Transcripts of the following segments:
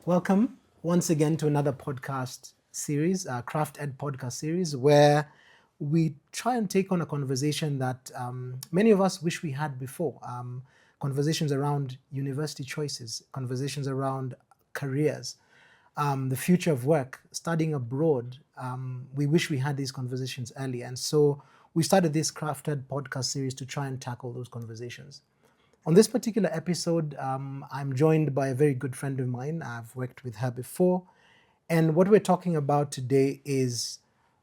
Welcome once again to another podcast series, Craft Ed podcast series, where we try and take on a conversation that many of us wish we had before. Conversations around university choices, conversations around careers, the future of work, studying abroad. We wish we had these conversations earlier. And so we started this Craft Ed podcast series to try and tackle those conversations. On this particular episode, I'm joined by a very good friend of mine. I've worked with her before. And what we're talking about today is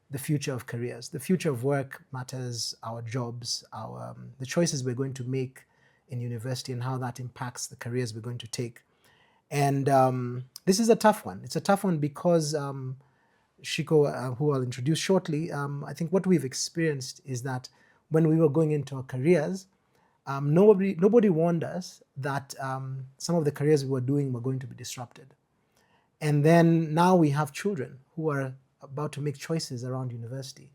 the future of careers. The future of work matters, our jobs, the choices we're going to make in university and how that impacts the careers we're going to take. And this is a tough one. It's a tough one because Shikoh, who I'll introduce shortly, I think what we've experienced is that when we were going into our careers, nobody warned us that some of the careers we were doing were going to be disrupted. And then now we have children who are about to make choices around university.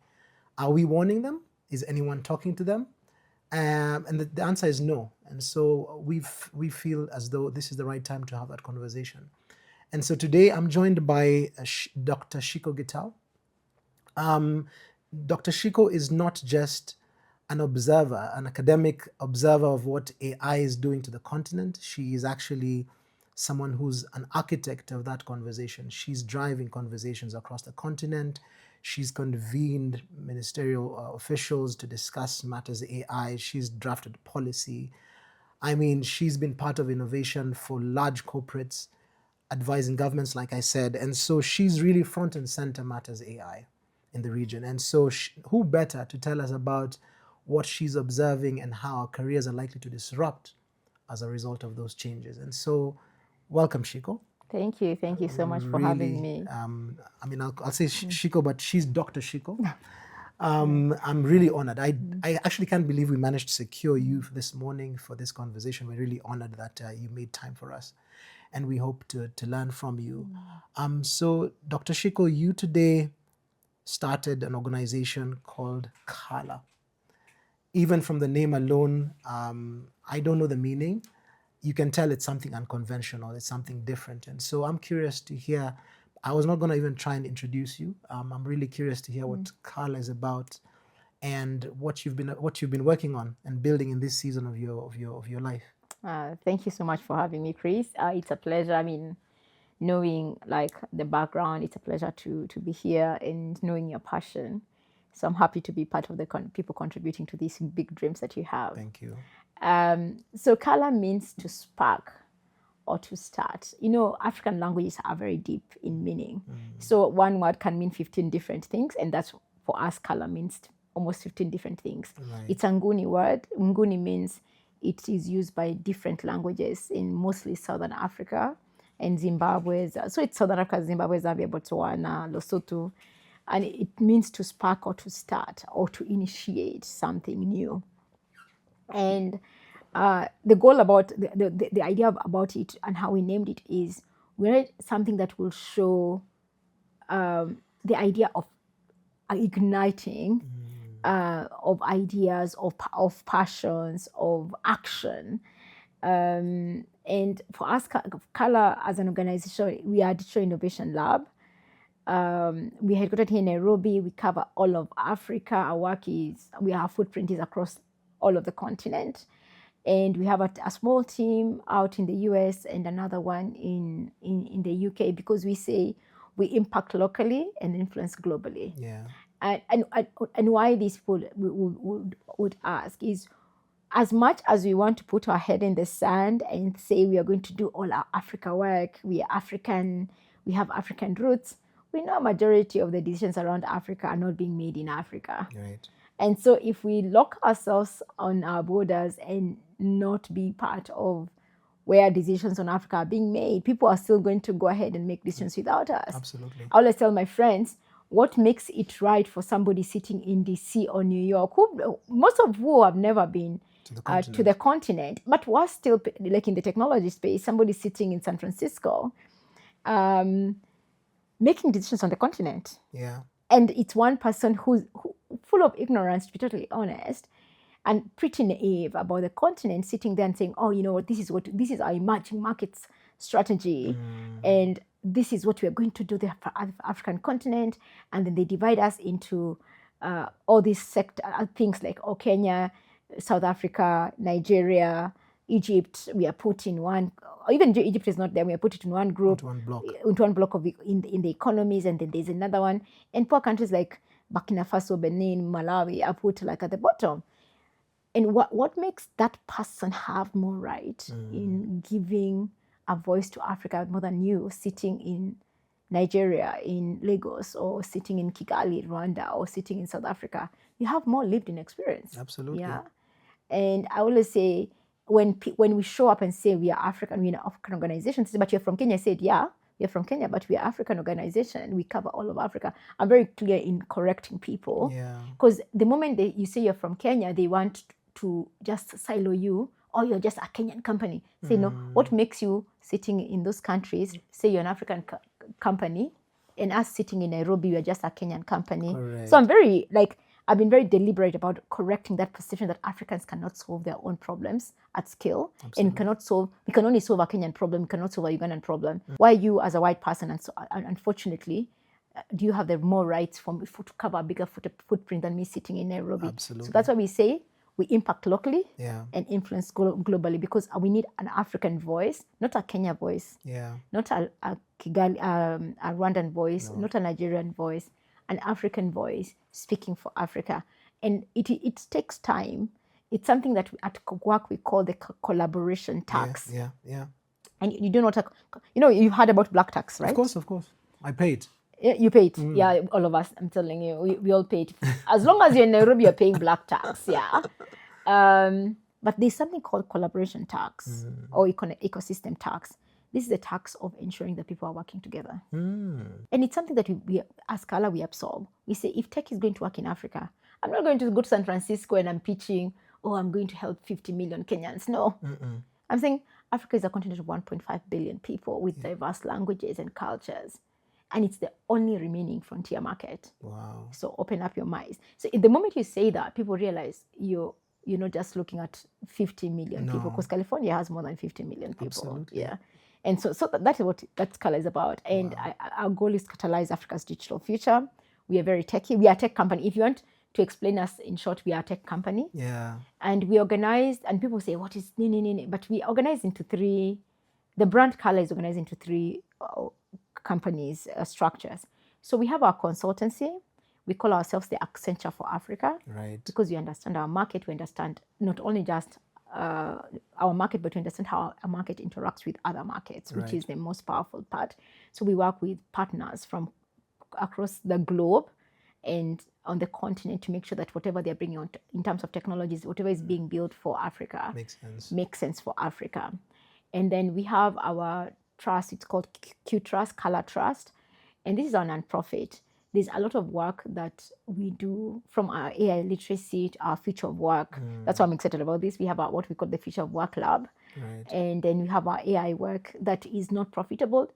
Are we warning them? Is anyone talking to them? And the answer is no. And so we feel as though this is the right time to have that conversation. And so today I'm joined by Dr. Shikoh Gitau. Dr. Shikoh is not just an observer, an academic observer of what AI is doing to the continent. She is actually someone who's an architect of that conversation. She's driving conversations across the continent. She's convened ministerial officials to discuss matters AI. She's drafted policy. I mean, she's been part of innovation for large corporates, advising governments, like I said. And so she's really front and center matters AI in the region. And so who better to tell us about what she's observing and how our careers are likely to disrupt as a result of those changes. And so, welcome, Shikoh. Thank you. Thank you so much for having me. I'll say Shikoh, but she's Dr. Shikoh. I'm really honored. I actually can't believe we managed to secure you this morning for this conversation. We're really honored that you made time for us, and we hope to learn from you. So, Dr. Shikoh, you today started an organization called Qhala. Even from the name alone, I don't know the meaning. You can tell it's something unconventional, it's something different. And so I'm curious to hear, I was not going to even try and introduce you. I'm really curious to hear what Qhala is about and what you've been working on and building in this season of your life. Thank you so much for having me, Chris. It's a pleasure. I mean, knowing like the background, it's a pleasure to be here and knowing your passion. So I'm happy to be part of the people contributing to these big dreams that you have. Thank you. So Qhala means to spark or to start. You know, African languages are very deep in meaning. So one word can mean 15 different things. And that's, for us, Qhala means almost 15 different things. Right. It's a Nguni word. Nguni means it is used by different languages in mostly Southern Africa and Zimbabwe. So it's Southern Africa, Zimbabwe, Zambia, Botswana, Lesotho. And it means to spark or to start or to initiate something new. And the goal about the idea about it and how we named it is we're something that will show the idea of igniting of ideas, of passions, of action. And for us, Qhala as an organization, we are Digital Innovation Lab. We headquartered here in Nairobi. We cover all of Africa. Our work is, our footprint is across all of the continent. And we have a small team out in the US and another one in the UK, because we say we impact locally and influence globally. Yeah. And why these people would ask is, as much as we want to put our head in the sand and say we are going to do all our Africa work, we are African, we have African roots, we know a majority of the decisions around Africa are not being made in Africa. Right. And so if we lock ourselves on our borders and not be part of where decisions on Africa are being made, people are still going to go ahead and make decisions without us. Absolutely. I always tell my friends, what makes it right for somebody sitting in DC or New York, most of who have never been to the continent, but was still like in the technology space, somebody sitting in San Francisco, making decisions on the continent. Yeah. And it's one person who's full of ignorance, to be totally honest. and pretty naive about the continent, sitting there and saying, oh, you know what, this is our emerging markets strategy, and this is what we are going to do the African continent. And then they divide us into all these things like Kenya, South Africa, Nigeria, Egypt. We are put in one, or even Egypt is not there. We are put it in one group, into one block in the economies, and then there's another one. And poor countries like Burkina Faso, Benin, Malawi are put like at the bottom. And what makes that person have more right in giving a voice to Africa more than you sitting in Nigeria, in Lagos, or sitting in Kigali, Rwanda, or sitting in South Africa? You have more lived in experience. Absolutely. Yeah. And I always say, when we show up and say we are African, we're an African organization, but you're from Kenya, I said, yeah, we're from Kenya, but we're an African organization. We cover all of Africa. I'm very clear in correcting people. Because the moment you say you're from Kenya, they want to just silo you, or you're just a Kenyan company. Say, no, what makes you sitting in those countries, say you're an African company, and us sitting in Nairobi, we're just a Kenyan company. Correct. So I've been very deliberate about correcting that perception that Africans cannot solve their own problems at scale. Absolutely. And we can only solve a Kenyan problem, we cannot solve a Ugandan problem. Why you as a white person, and so unfortunately, do you have the more rights to cover a bigger footprint than me sitting in Nairobi? Absolutely. So that's why we say we impact locally and influence globally, because we need an African voice, not a Kenya voice, not a Kigali, a Rwandan voice, not a Nigerian voice, an African voice speaking for Africa. And it takes time. It's something that at work we call the collaboration tax. And you do not, you've heard about black tax, right? Of course. I paid. You paid. Yeah, all of us, I'm telling you, we all paid. As long as you're in Nairobi, you're paying black tax, but there's something called collaboration tax or ecosystem tax. This is the tax of ensuring that people are working together. And it's something that we as Qhala, we absorb. We say, if tech is going to work in Africa, I'm not going to go to San Francisco and I'm pitching, I'm going to help 50 million Kenyans. No. I'm saying Africa is a continent of 1.5 billion people with diverse languages and cultures. And it's the only remaining frontier market. Wow. So open up your minds. So the moment you say that, people realize you're not just looking at 50 million people, because California has more than 50 million people. Absolutely. Yeah. And so that is what that Qhala is about. And our goal is to catalyze Africa's digital future. We are very techy. We are a tech company. If you want to explain us in short, we are a tech company. Yeah. And we organized, and people say, what is but we organize into three. The brand Qhala is organized into three companies, structures. So we have our consultancy. We call ourselves the Accenture for Africa. Right. Because we understand our market. We understand not only just our market, but we understand how our market interacts with other markets, which is the most powerful part. So we work with partners from across the globe and on the continent to make sure that whatever they're bringing on in terms of technologies, whatever is being built for Africa makes sense for Africa. And then we have our trust. It's called Q Trust, Qhala Trust. And this is our nonprofit. There's a lot of work that we do, from our AI literacy to our future of work. That's why I'm excited about this. We have what we call the Future of Work Lab. Right. And then we have our AI work that is not profitable.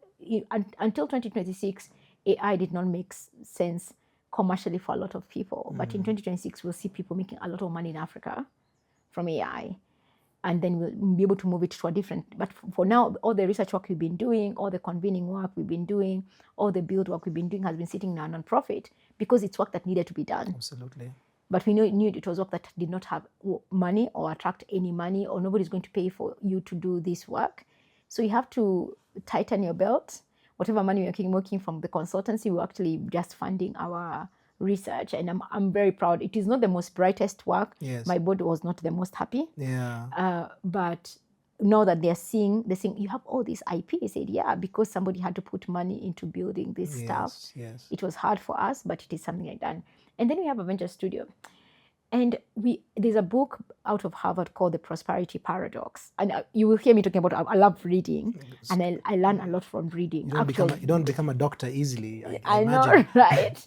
Until 2026, AI did not make sense commercially for a lot of people. But in 2026, we'll see people making a lot of money in Africa from AI. And then we'll be able to move it to a different, but for now, all the research work we've been doing, all the convening work we've been doing, all the build work we've been doing has been sitting in our nonprofit because it's work that needed to be done. Absolutely. But we knew it was work that did not have money or attract any money, or nobody's going to pay for you to do this work. So you have to tighten your belt. Whatever money you're working from the consultancy, we're actually just funding our research, and I'm very proud. It is not the most brightest work. Yes. My board was not the most happy. Yeah. But now that they're saying you have all this IP, I said, yeah, because somebody had to put money into building this stuff. Yes. It was hard for us, but it is something I've done. And then we have a venture studio. And there's a book out of Harvard called The Prosperity Paradox. And you will hear me talking about, I love reading. And I learn a lot from reading. You don't become a doctor easily, I know, right?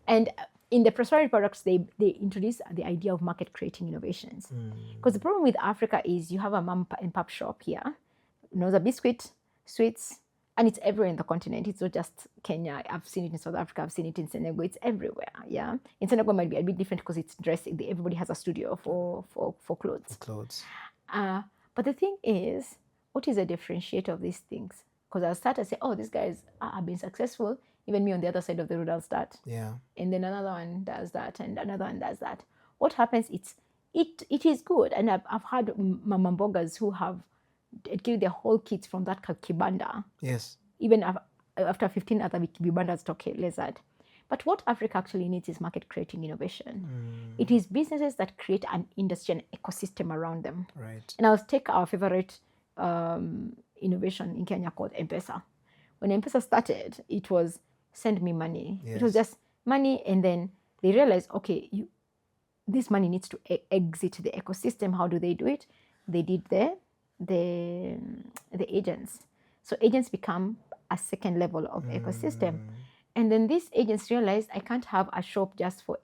And in the Prosperity Paradox, they introduce the idea of market creating innovations. Because the problem with Africa is you have a mom and pop shop here, the biscuit, sweets, And it's everywhere in the continent. It's not just Kenya. I've seen it in South Africa. I've seen it in Senegal. It's everywhere. Yeah. In Senegal, it might be a bit different because it's dressing. Everybody has a studio for clothes. Clothes. But the thing is, what is a differentiator of these things? Because I'll start to say, oh, these guys have been successful. Even me on the other side of the road, I'll start. Yeah. And then another one does that, and another one does that. What happens? It is good. And I've had mama mbogas who have give their whole kids from that kibanda. Yes. Even after 15 other kibandas talk less that. But what Africa actually needs is market creating innovation. It is businesses that create an industry and ecosystem around them. Right. And I'll take our favorite innovation in Kenya called M-Pesa. When M-Pesa started, it was send me money. Yes. It was just money, and then they realized, okay, this money needs to exit the ecosystem. How do they do it? They did the agents. So agents become a second level of ecosystem. And then these agents realized I can't have a shop just for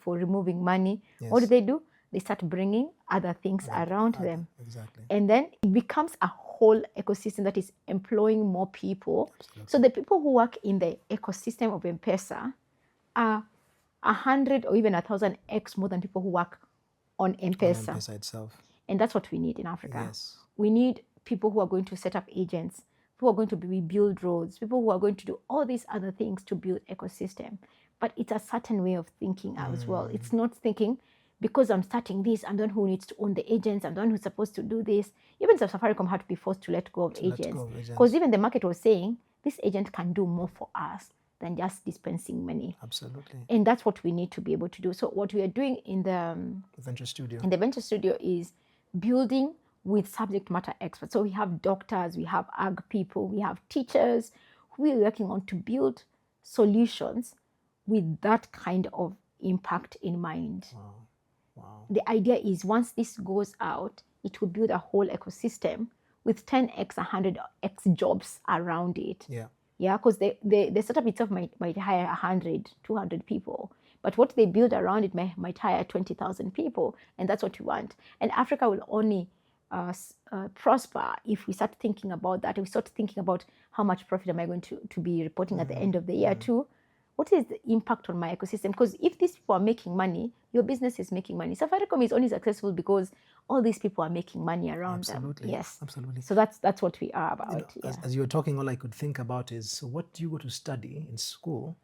removing money. Yes. What do? They start bringing other things around them. Exactly. And then it becomes a whole ecosystem that is employing more people. Absolutely. So the people who work in the ecosystem of M-Pesa are 100 or even 1,000x more than people who work on M-Pesa. On M-Pesa itself. And that's what we need in Africa. Yes. We need people who are going to set up agents, people who are going to build roads, people who are going to do all these other things to build ecosystem. But it's a certain way of thinking as well. It's not thinking, because I'm starting this, I'm the one who needs to own the agents, I'm the one who's supposed to do this. Even Safaricom had to be forced to let go of agents. Because even the market was saying, this agent can do more for us than just dispensing money. Absolutely. And that's what we need to be able to do. So what we are doing in the venture studio is building with subject matter experts. So we have doctors, we have ag people, we have teachers who we are working on to build solutions with that kind of impact in mind. Wow. Wow. The idea is once this goes out, it will build a whole ecosystem with 10x, 100x jobs around it. Yeah. Yeah, because the startup itself might hire 100, 200 people. But what they build around it might hire 20,000 people. And that's what we want. And Africa will only prosper if we start thinking about that. If we start thinking about how much profit am I going to be reporting at the end of the year too. What is the impact on my ecosystem? Because if these people are making money, your business is making money. Safaricom is only successful because all these people are making money around them. Yes. Absolutely. So that's what we are about. As you were talking, all I could think about is, so what do you go to study in school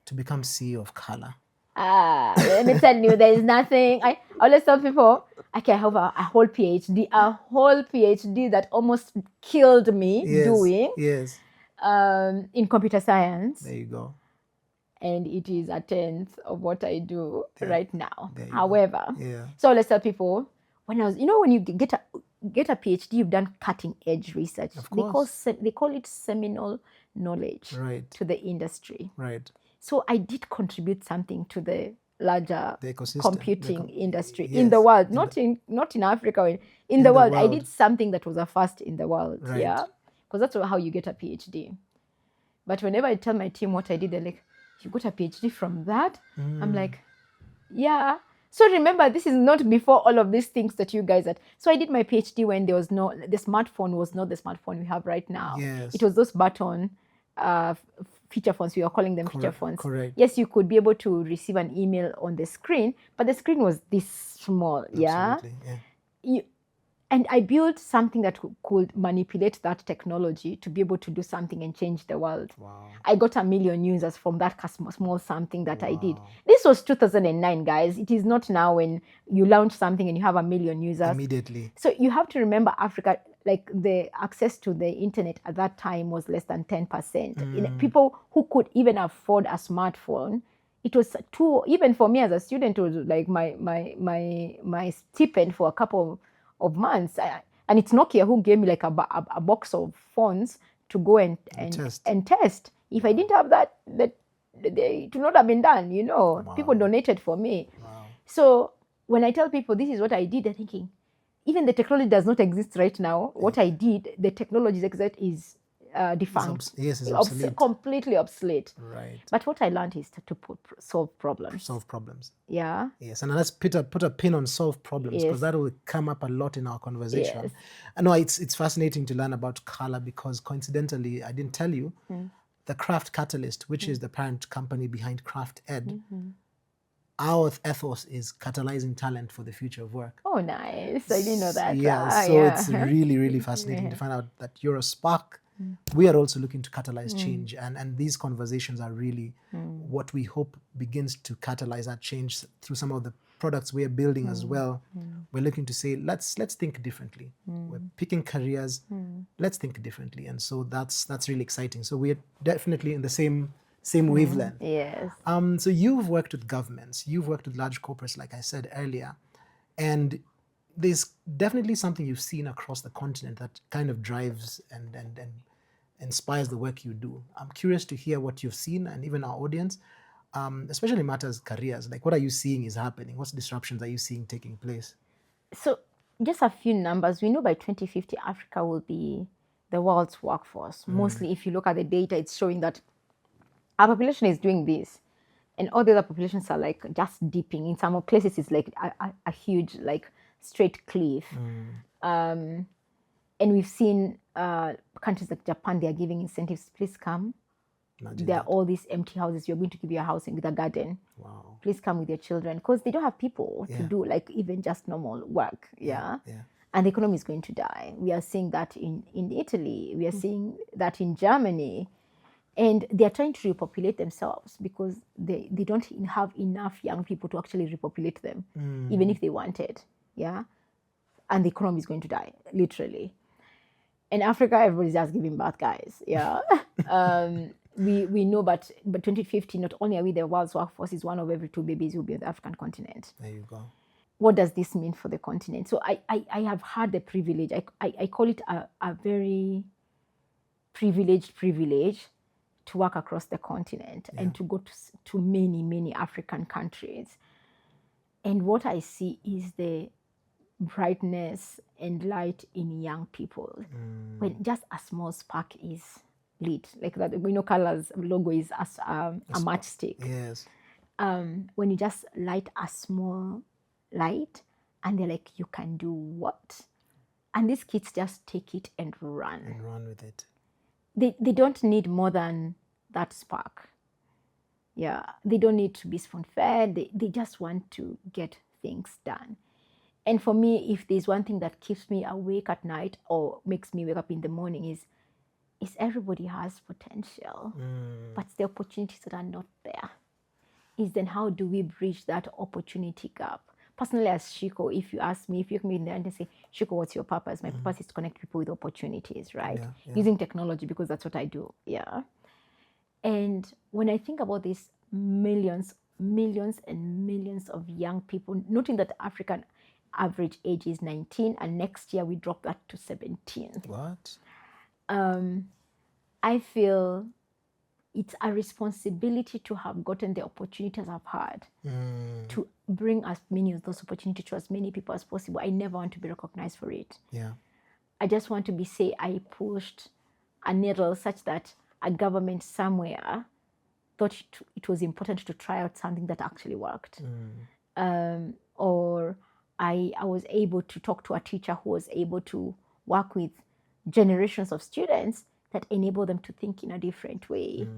to become CEO of Qhala? Let me tell you, there is nothing. I always tell people, I can have a whole PhD that almost killed me doing. Yes. In computer science. There you go. And it is a tenth of what I do right now. However, so let's tell people, when you get a PhD, you've done cutting edge research. Of course. They call it seminal knowledge to the industry. Right. So I did contribute something to the larger computing industry yes. in the world, not in Africa, in the world. I did something that was a first in the world. Right. Yeah, because that's how you get a PhD. But whenever I tell my team what I did, they're like, you got a PhD from that? I'm like, yeah. So remember, this is not before all of these things that you guys had. So I did my PhD when the smartphone was not the smartphone we have right now. Yes. It was those button feature phones. We are calling them feature phones. Correct. Yes, you could be able to receive an email on the screen, but the screen was this small. Absolutely. Yeah. And I built something that could manipulate that technology to be able to do something and change the world. Wow. I got 1 million users from that small something that I did. This was 2009, guys. It is not now when you launch something and you have 1 million users. Immediately. So you have to remember Africa, like the access to the internet at that time was less than 10%. People who could even afford a smartphone, it was even for me as a student, it was like my stipend for a couple of months, and it's Nokia who gave me like a box of phones to go and test. If I didn't have that, it would not have been done. Wow. People donated for me. Wow. So when I tell people this is what I did, they're thinking, even the technology does not exist right now. What I did, the technology is defunct. Yes, it's obsolete. Completely obsolete. Right. But what I learned is to solve problems. Solve problems. Yeah. Yes, and let's put a pin on solve problems, because Yes. that will come up a lot in our conversation. Yes. I know it's fascinating to learn about Qhala, because coincidentally, I didn't tell you, the Craft Catalyst, which is the parent company behind Craft Ed, our ethos is catalyzing talent for the future of work. Oh, nice. I didn't know that. Yeah, so it's really, really fascinating to find out that you're a spark. We are also looking to catalyze change, and these conversations are really what we hope begins to catalyze that change through some of the products we are building as well. We're looking to say, let's think differently. We're picking careers, let's think differently, and so that's really exciting. So we're definitely in the same wavelength. Yes. So you've worked with governments, you've worked with large corporates, like I said earlier, and there's definitely something you've seen across the continent that kind of drives and inspires the work you do. I'm curious to hear what you've seen, and even our audience, especially matters careers. Like, what are you seeing is happening? What disruptions are you seeing taking place? So just a few numbers. We know by 2050, Africa will be the world's workforce. Mostly, if you look at the data, it's showing that our population is doing this, and all the other populations are like just dipping. In some places, it's like a huge, like, straight cliff. And we've seen countries like Japan, they are giving incentives. Please come. Imagine There are that. all these empty houses. We're going to give you a house with a garden. Wow. Please come with your children, because they don't have people to Yeah. do like even just normal work. Yeah. Yeah. And the economy is going to die. We are seeing that in Italy. We are seeing that in Germany. And they are trying to repopulate themselves because they don't have enough young people to actually repopulate them, even if they wanted. Yeah. And the economy is going to die, literally. In Africa, everybody's just giving birth, guys. Yeah. We know, but 2050, not only are we the world's workforce, is one of every 2 babies will be on the African continent. There you go. What does this mean for the continent? So I have had the privilege, I call it a very privileged privilege to work across the continent and to go to many, many African countries. And what I see is the brightness and light in young people. When just a small spark is lit, like that, we know Qhala's logo is as a matchstick. Yes. When you just light a small light, and they're like, you can do what? And these kids just take it and run. And run with it. They don't need more than that spark. Yeah, they don't need to be spoon-fed. They just want to get things done. And for me, if there's one thing that keeps me awake at night or makes me wake up in the morning is everybody has potential, but the opportunities that are not there. Is then how do we bridge that opportunity gap? Personally, as Shikoh, if you ask me, if you come in there and say, Shikoh, what's your purpose? My purpose is to connect people with opportunities, right? Using technology, because that's what I do. Yeah. And when I think about these millions and millions of young people, noting that African average age is 19, and next year we drop that to 17. What? I feel it's a responsibility to have gotten the opportunities I've had to bring as many of those opportunities to as many people as possible. I never want to be recognized for it. Yeah. I just want to be say I pushed a needle such that a government somewhere thought it was important to try out something that actually worked. Or I was able to talk to a teacher who was able to work with generations of students that enable them to think in a different way.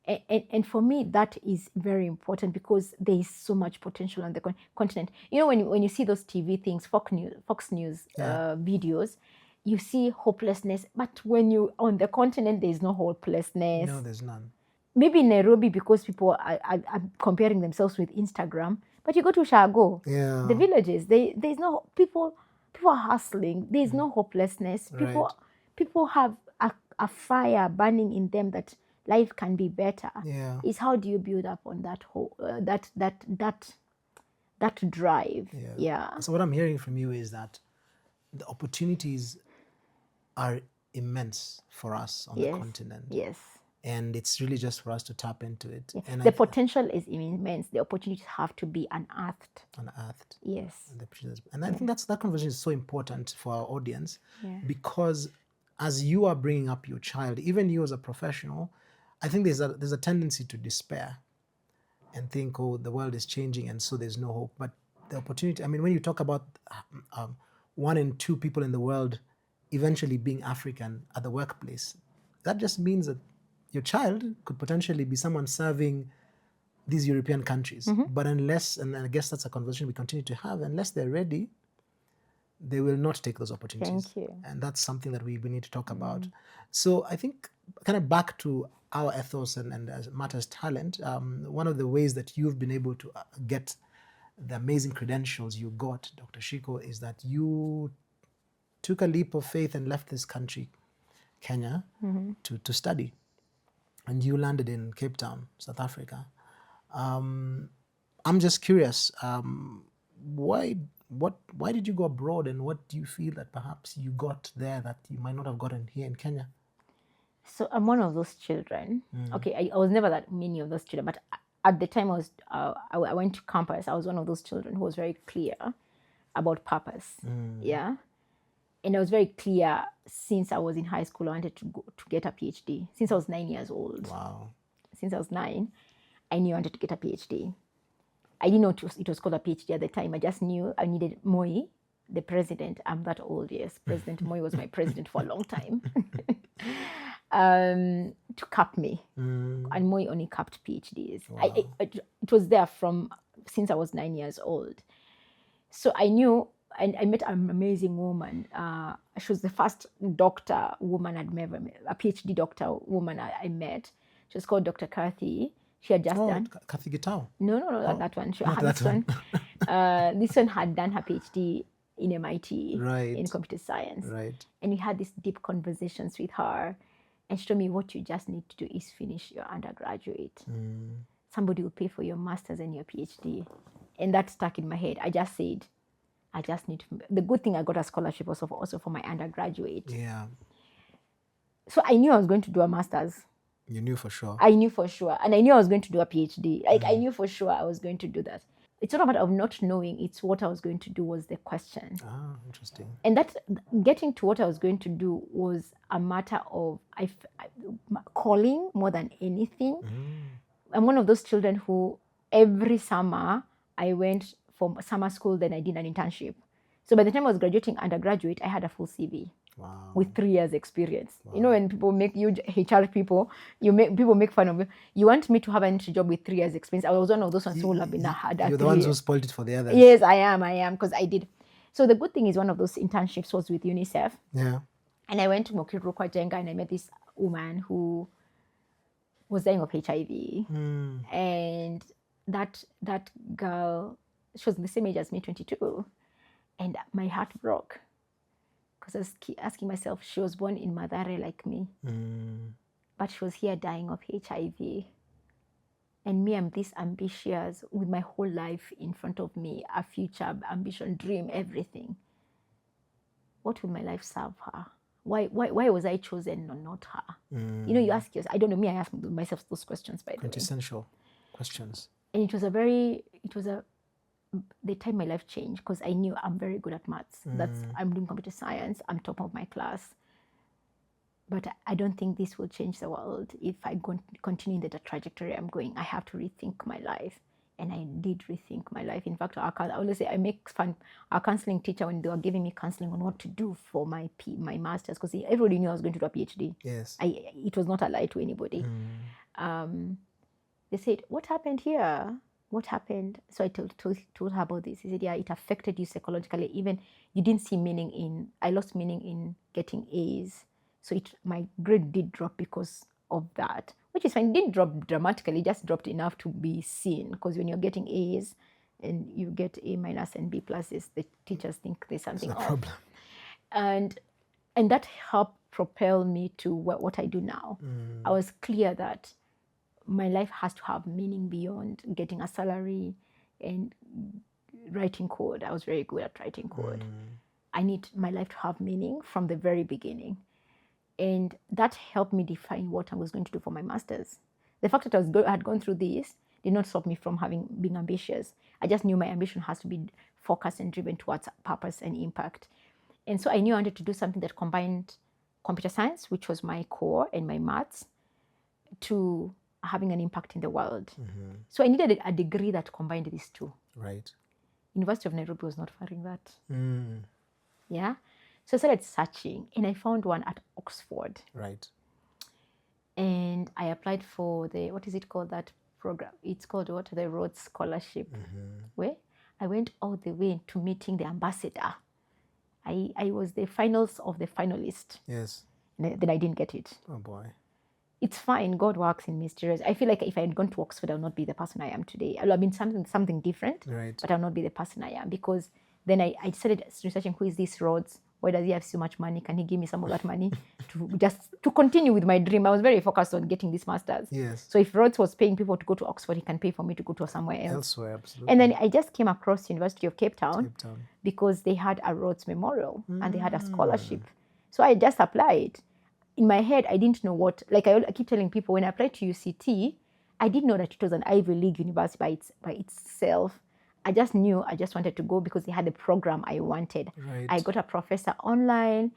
And for me, that is very important because there is so much potential on the continent. You know, when you see those TV things, Fox News videos, you see hopelessness. But when you're on the continent, there is no hopelessness. No, there's none. Maybe in Nairobi, because people are comparing themselves with Instagram. But you go to Shago, the villages, there's no people are hustling. There's no hopelessness. People have a fire burning in them that life can be better. Yeah. Is how do you build up on that whole that drive? Yeah. So what I'm hearing from you is that the opportunities are immense for us on the continent. Yes. And it's really just for us to tap into it. Yes. And the potential is immense. The opportunities have to be unearthed. Unearthed. Yes. And I think that conversation is so important for our audience because as you are bringing up your child, even you as a professional, I think there's a tendency to despair and think, oh, the world is changing and so there's no hope. But the opportunity, I mean, when you talk about 1 in 2 people in the world eventually being African at the workplace, that just means that your child could potentially be someone serving these European countries. But unless, and I guess that's a conversation we continue to have, unless they're ready, they will not take those opportunities. Thank you. And that's something that we need to talk about. So I think kind of back to our ethos and as matters talent, one of the ways that you've been able to get the amazing credentials you got, Dr. Shikoh, is that you took a leap of faith and left this country, Kenya, to study. And you landed in Cape Town, South Africa. I'm just curious, why did you go abroad, and what do you feel that perhaps you got there that you might not have gotten here in Kenya? So I'm one of those children. Okay, I was never that many of those children, but at the time I went to campus, I was one of those children who was very clear about purpose. Yeah. And I was very clear since I was in high school, I wanted to get a PhD. Since I was 9 years old. Wow. Since I was 9, I knew I wanted to get a PhD. I didn't know it was called a PhD at the time. I just knew I needed Moi, the president. I'm that old, yes. President Moi was my president for a long time. To cap me. And Moi only capped PhDs. Wow. It was there since I was 9 years old. So I knew, and I met an amazing woman. She was the first doctor woman I'd ever met, a PhD doctor woman I met. She was called Dr. Kathy. She had just done. Shikoh Gitau. No, that one. She had that this one. This one had done her PhD in MIT Right. in computer science. Right. And we had these deep conversations with her. And she told me, what you just need to do is finish your undergraduate. Somebody will pay for your master's and your PhD. And that stuck in my head. I just said, I just need to. The good thing, I got a scholarship also for my undergraduate. Yeah. So I knew I was going to do a master's. You knew for sure. I knew for sure. And I knew I was going to do a PhD. Like I knew for sure I was going to do that. It's not a matter of not knowing, it's what I was going to do was the question. Ah, interesting. And that getting to what I was going to do was a matter of calling more than anything. I'm one of those children who every summer I went for summer school, then I did an internship. So by the time I was graduating undergraduate, I had a full CV. Wow. With 3 years experience. Wow. You know, when people make you HR people, people make fun of you. You want me to have an entry job with 3 years experience. I was one of those ones who would have been had. You're the ones who spoiled it for the others. Yes, I am, because I did. So the good thing is one of those internships was with UNICEF. Yeah. And I went to Mokiru kwa Jenga and I met this woman who was dying of HIV. And that girl, she was the same age as me, 22. And my heart broke. Because I was asking myself, she was born in Mathare like me, but she was here dying of HIV. And me, I'm this ambitious with my whole life in front of me, a future, ambition, dream, everything. What will my life serve her? Why was I chosen or not her? You know, you ask yourself, I don't know, me, I ask myself those questions, by the way. Quintessential questions. And the time my life changed, because I knew I'm very good at maths. I'm doing computer science. I'm top of my class. But I don't think this will change the world if I continue in the trajectory I'm going. I have to rethink my life. And I did rethink my life. In fact, I always say, I make fun, our counseling teacher, when they were giving me counseling on what to do for my master's, because everybody knew I was going to do a PhD. Yes. It was not a lie to anybody. They said, what happened here? What happened? So I told her about this. He said, yeah, it affected you psychologically. Even you didn't see I lost meaning in getting A's. So my grade did drop because of that, which is fine. It didn't drop dramatically, just dropped enough to be seen. Because when you're getting A's and you get A- and B+, the teachers think there's something off. Problem. And that helped propel me to what I do now. I was clear that my life has to have meaning beyond getting a salary and writing code. I was very good at writing code. I need my life to have meaning from the very beginning. And that helped me define what I was going to do for my master's. The fact that I had gone through this did not stop me from being ambitious. I just knew my ambition has to be focused and driven towards purpose and impact. And so I knew I wanted to do something that combined computer science, which was my core, and my maths, to having an impact in the world. So I needed a degree that combined these two. Right. University of Nairobi was not offering that. Mm. Yeah. So I started searching, and I found one at Oxford. Right. And I applied for the, what is it called, that program? It's called what? The Rhodes Scholarship. Where I went all the way to meeting the ambassador. I was the finals of the finalist. Yes. Then I didn't get it. Oh boy. It's fine. God works in mysterious. I feel like if I had gone to Oxford, I would not be the person I am today. I mean, something different, Right. but I'll not be the person I am, because then I started researching, who is this Rhodes? Why does he have so much money? Can he give me some of that money to continue with my dream? I was very focused on getting this master's. Yes. So if Rhodes was paying people to go to Oxford, he can pay for me to go to somewhere else. Elsewhere, absolutely. And then I just came across University of Cape Town, Cape Town. because they had a Rhodes Memorial and they had a scholarship. So I just applied. In my head, I didn't know what, like I keep telling people, when I applied to UCT, I didn't know that it was an Ivy League university by itself. I just knew I just wanted to go because they had the program I wanted. Right. I got a professor online,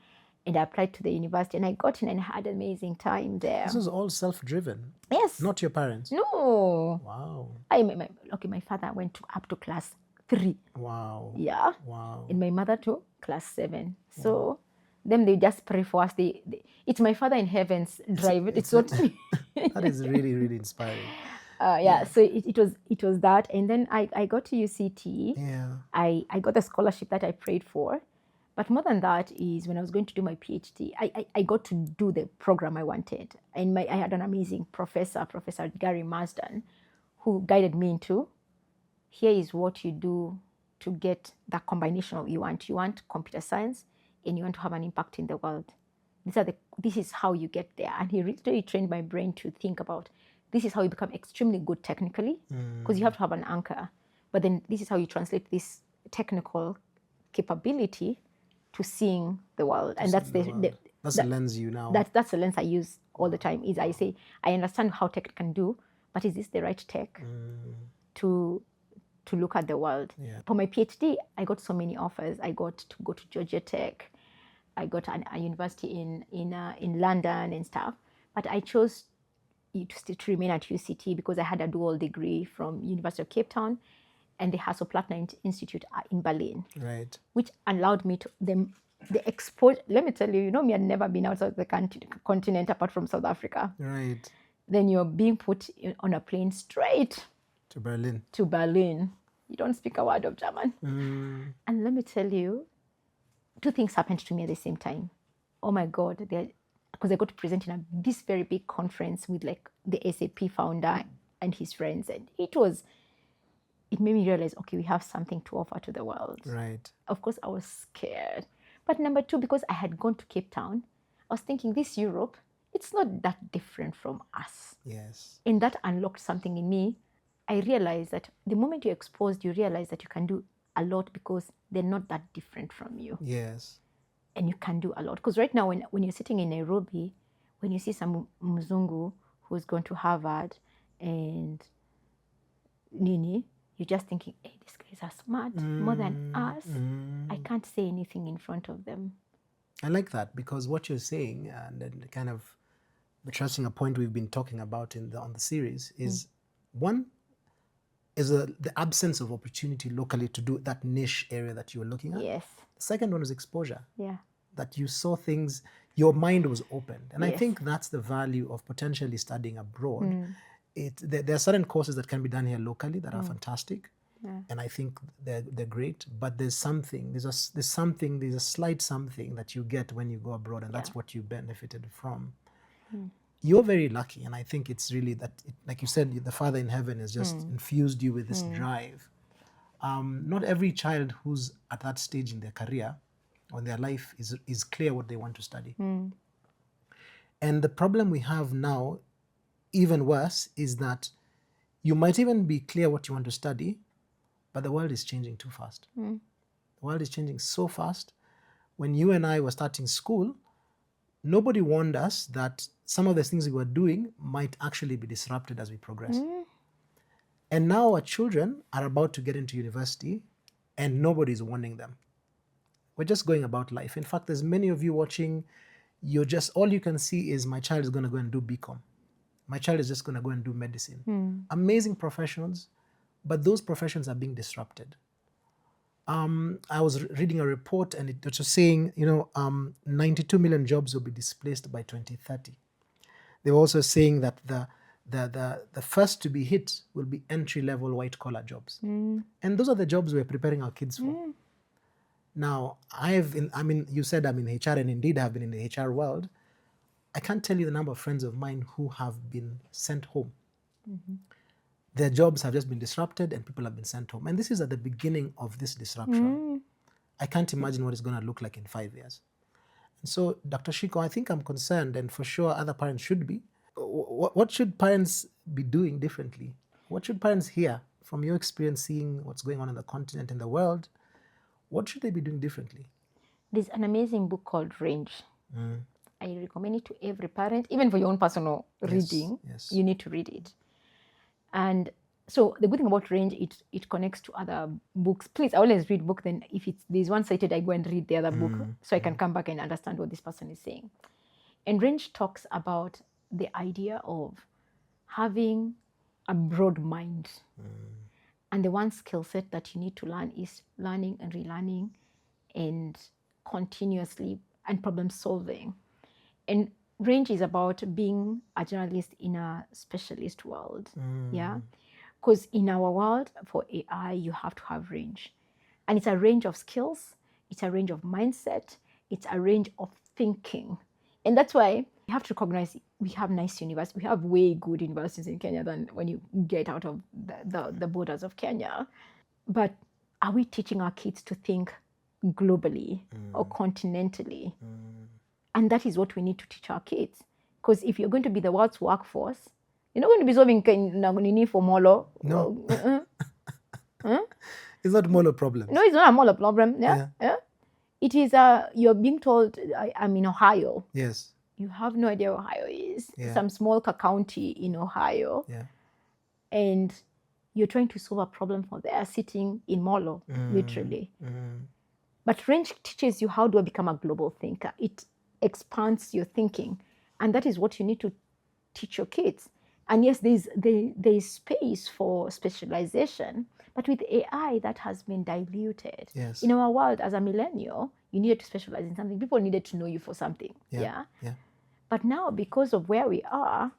and I applied to the university, and I got in and had an amazing time there. This was all self-driven. Yes. Not your parents. No. Wow. My father went up to class 3. Wow. Yeah. Wow. And my mother to class 7. So them, they just pray for us. It's my Father in heaven's drive. It's not me. That is really, really inspiring. So it was that. And then I got to UCT. Yeah. I got the scholarship that I prayed for. But more than that is when I was going to do my PhD, I got to do the program I wanted. And I had an amazing professor, Professor Gary Marsden, who guided me into, here is what you do to get that combination of you want. You want computer science, and you want to have an impact in the world. This is how you get there. And he really trained my brain to think about, this is how you become extremely good technically, because you have to have an anchor. But then this is how you translate this technical capability to seeing the world. And that's the lens you now. That's the lens I use all the time. Is I say, I understand how tech can do, but is this the right tech to look at the world? Yeah. For my PhD, I got so many offers. I got to go to Georgia Tech. I got a university in London and stuff. But I chose to remain at UCT because I had a dual degree from University of Cape Town and the Hasso-Plattner Institute in Berlin. Right. Which allowed me to the exposure. Let me tell you, me, I'd never been outside the continent apart from South Africa. Right. Then you're being put on a plane straight to Berlin. You don't speak a word of German. And let me tell you, 2 things happened to me at the same time. Oh my God, because I got to present in this very big conference with like the SAP founder and his friends. And it made me realize, okay, we have something to offer to the world. Right. Of course, I was scared. But number 2, because I had gone to Cape Town, I was thinking, this Europe, it's not that different from us. Yes. And that unlocked something in me. I realized that the moment you're exposed, you realize that you can do a lot because they're not that different from you. Yes. And you can do a lot. Because right now, when you're sitting in Nairobi, when you see some Mzungu who's gone to Harvard and Nini, you're just thinking, hey, these guys are smart more than us. I can't say anything in front of them. I like that, because what you're saying, and then kind of trusting a point we've been talking about on the series, is one is the absence of opportunity locally to do that niche area that you were looking at. Yes. The second one is exposure. Yeah. That you saw things, your mind was opened. And Yes. I think that's the value of potentially studying abroad. There are certain courses that can be done here locally that are fantastic. Yeah. And I think they're great, but there's a slight something that you get when you go abroad, and that's what you benefited from. You're very lucky, and I think it's really that, like you said, the Father in heaven has just infused you with this drive. Not every child who's at that stage in their career or in their life is clear what they want to study. And the problem we have now, even worse, is that you might even be clear what you want to study, but the world is changing too fast. The world is changing so fast. When you and I were starting school, nobody warned us that some of the things we were doing might actually be disrupted as we progress. And now our children are about to get into university and nobody's warning them. We're just going about life. In fact, there's many of you watching, you're just, all you can see is my child is going to go and do BCom. My child is just going to go and do medicine. Amazing professions, but those professions are being disrupted. I was reading a report and it was saying, 92 million jobs will be displaced by 2030. They were also saying that the first to be hit will be entry-level white-collar jobs. And those are the jobs we're preparing our kids for. Now, you said I'm in HR, and indeed I've been in the HR world. I can't tell you the number of friends of mine who have been sent home. Their jobs have just been disrupted and people have been sent home. And this is at the beginning of this disruption. I can't imagine what it's going to look like in 5 years. And so, Dr. Shikoh, I think I'm concerned, and for sure other parents should be. What should parents be doing differently? What should parents hear from your experience seeing what's going on in the continent, in the world? What should they be doing differently? There's an amazing book called Range. I recommend it to every parent, even for your own personal reading. Yes. You need to read it. And so the good thing about Range, it connects to other books. Please, I always read book. Then if there's one cited, I go and read the other book so I can come back and understand what this person is saying. And Range talks about the idea of having a broad mind. And the one skill set that you need to learn is learning and relearning and continuously and problem solving. And Range is about being a journalist in a specialist world. Yeah. Because in our world, for AI, you have to have range. And it's a range of skills. It's a range of mindset. It's a range of thinking. And that's why you have to recognize we have nice universities. We have way good universities in Kenya than when you get out of the borders of Kenya. But are we teaching our kids to think globally or continentally? And that is what we need to teach our kids. Because if you're going to be the world's workforce, you're not going to be solving nini for Molo. No. It's not Molo problem. No, it's not a Molo problem. Yeah. It is, you're being told, I'm in Ohio. Yes. You have no idea where Ohio is. Yeah. Some small county in Ohio. Yeah. And you're trying to solve a problem for there, sitting in Molo, literally. But Range teaches you how do I become a global thinker. It expands your thinking. And that is what you need to teach your kids. And yes, there's space for specialization, but with AI, that has been diluted. Yes. In our world, as a millennial, you needed to specialize in something. People needed to know you for something. Yeah. But now, because of where we are,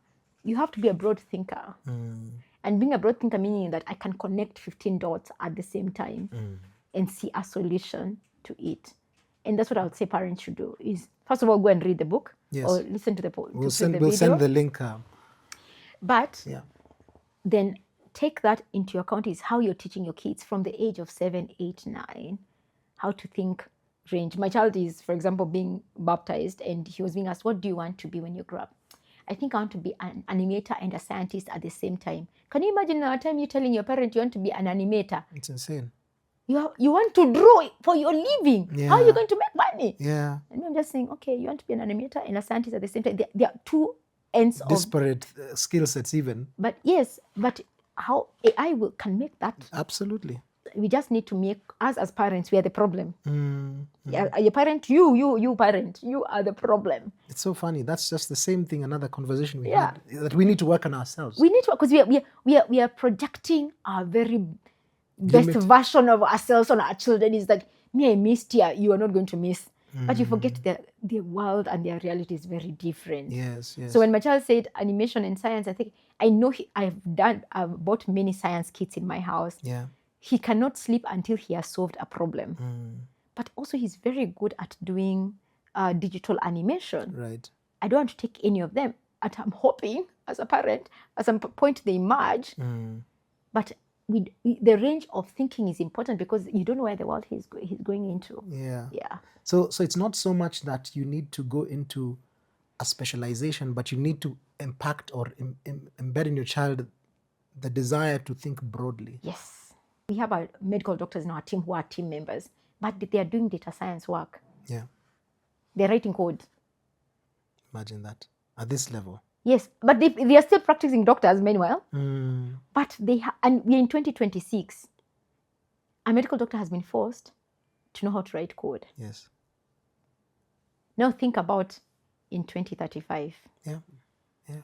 you have to be a broad thinker. And being a broad thinker meaning that I can connect 15 dots at the same time and see a solution to it. And that's what I would say parents should do is, first of all, go and read the book or listen to the video. We'll send the link. But then take that into account is how you're teaching your kids from the age of 7, 8, 9, how to think range. My child is, for example, being baptized and he was being asked, what do you want to be when you grow up? I think I want to be an animator and a scientist at the same time. Can you imagine a time you're telling your parent you want to be an animator? It's insane. You want to draw for your living. Yeah. How are you going to make money? Yeah. And I'm just saying, okay, you want to be an animator and a scientist at the same time. There are two ends disparate skill sets even. But yes, but how AI can make that. Absolutely. We just need to make, us as parents, we are the problem. Your parent, you parent, you are the problem. It's so funny. That's just the same thing, another conversation we had, that we need to work on ourselves. We need to, because we are projecting our very best version of ourselves on our children. Is like, me, I missed here, you are not going to miss. But you forget that the world and their reality is very different. Yes. So when my child said animation and science, I think, I know I've bought many science kits in my house. Yeah. He cannot sleep until he has solved a problem. But also he's very good at doing digital animation. Right. I don't want to take any of them. And I'm hoping, as a parent, at some point they merge. But the range of thinking is important because you don't know where the world he's going into. Yeah. Yeah. So it's not so much that you need to go into a specialization, but you need to impact or embed in your child the desire to think broadly. Yes. We have our medical doctors in our team who are team members, but they are doing data science work. Yeah. They're writing code. Imagine that at this level. Yes, but they are still practicing doctors meanwhile. But and we're in 2026. A medical doctor has been forced to know how to write code. Yes. Now think about in 2035. Yeah. Yeah.